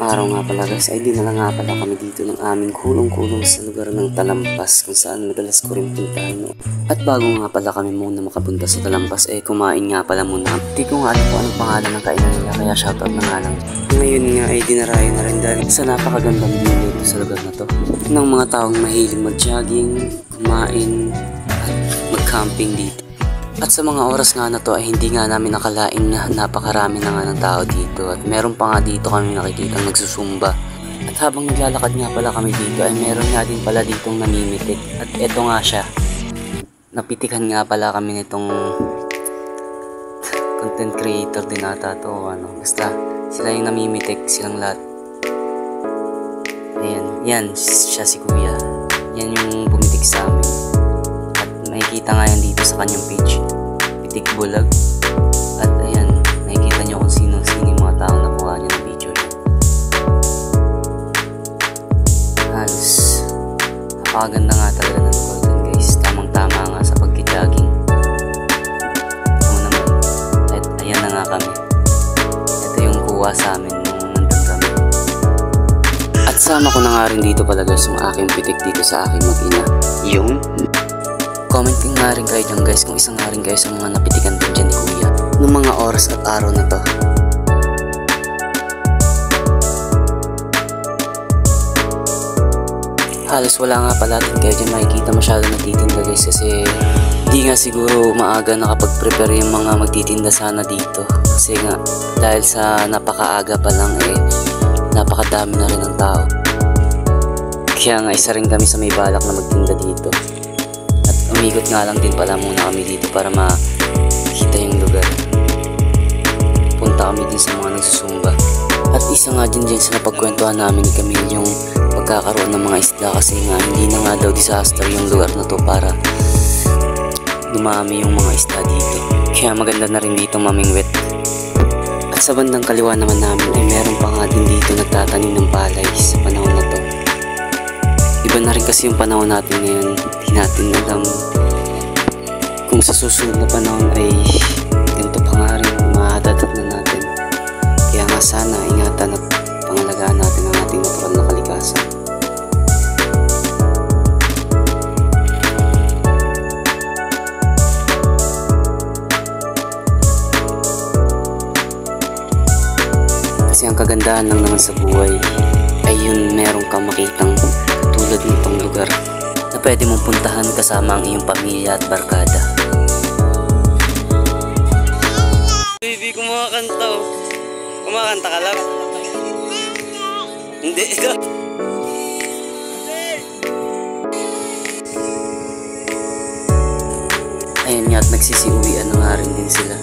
araw nga pala guys ay dinala nga pala kami dito ng aming kulong-kulong sa lugar ng Talampas kung saan madalas ko rin puntahan noon. At bago nga pala kami muna makapunta sa Talampas ay kumain nga pala muna. Hindi ko nga alam kung anong pangalan ng kainan nila kaya shoutout na nga lang. Ngayon nga ay dinarayo na rin dahil sa napakagandang view dito sa lugar na to. Ng mga taong mahilig mag-jogging, kumain at mag-camping dito. At sa mga oras nga na to ay hindi nga namin nakalain na napakarami na nga ng tao dito. At meron pa nga dito kami nakikita nagsusumba. At habang naglalakad nga pala kami dito ay meron nga din pala ditong namimitik. At eto nga siya. Napitikan nga pala kami nitong content creator din ata to o ano. Basta sila yung namimitik, silang lahat. Ayan, yan siya si kuya. Yan yung bumitik sa amin. Nakikita nga yan dito sa kanyang page, Pitik Bulag. At ayan, nakikita nyo kung sino yung mga taong nakuha nyo ng video niya. Halos napakaganda nga talaga ng lugar dun guys. Tamang tama nga sa pagki-jogging. Ano naman, at ayan na nga kami. Ito yung kuha sa amin nung nandun kami. At sama ko na nga rin dito pala guys yung aking pitik dito sa aking mag-ina. Yung commenting nga rin kayo dyan guys kung isang nga rin kayo sa mga napitikan din dyan ni kuya noong mga oras at araw na to. Halos wala nga pala din kayo dyan makikita masyado nagtitinda guys kasi di nga siguro maaga nakapag-prepare yung mga magtitinda sana dito kasi nga dahil sa napakaaga pa lang napakadami na rin ng tao. Kaya nga isa rin kami sa may balak na magtinda dito. Umikot nga lang din pala muna kami dito para makita yung lugar. Punta kami din sa mga nagsusumba. At isa nga din dyan sa napagkwentuhan namin ni Camille yung pagkakaroon ng mga isda kasi nga hindi na nga daw disaster yung lugar na to para dumami yung mga isda dito. Kaya maganda na rin dito mamingwit. At sa bandang kaliwa naman namin ay meron pa nga din dito nagtatanim ng palay sa panahon na to. Iba na rin kasi yung panahon natin ngayon. Hindi natin alam kung sa susunod na panahon ay ganito pa nga rin mahadadat na natin. Kaya nga sana ingatan at pangalagaan natin ang ating natural na kalikasan. Kasi ang kagandahan lang naman sa buhay ay yun meron kang makitang tulad nitong lugar na pwede mong puntahan kasama ang iyong pamilya at barkada. Baby, kumakanta oh. Kumakanta ka lang? Hindi, ikaw. Ayan nga at nagsisiuwian na nga rin din sila.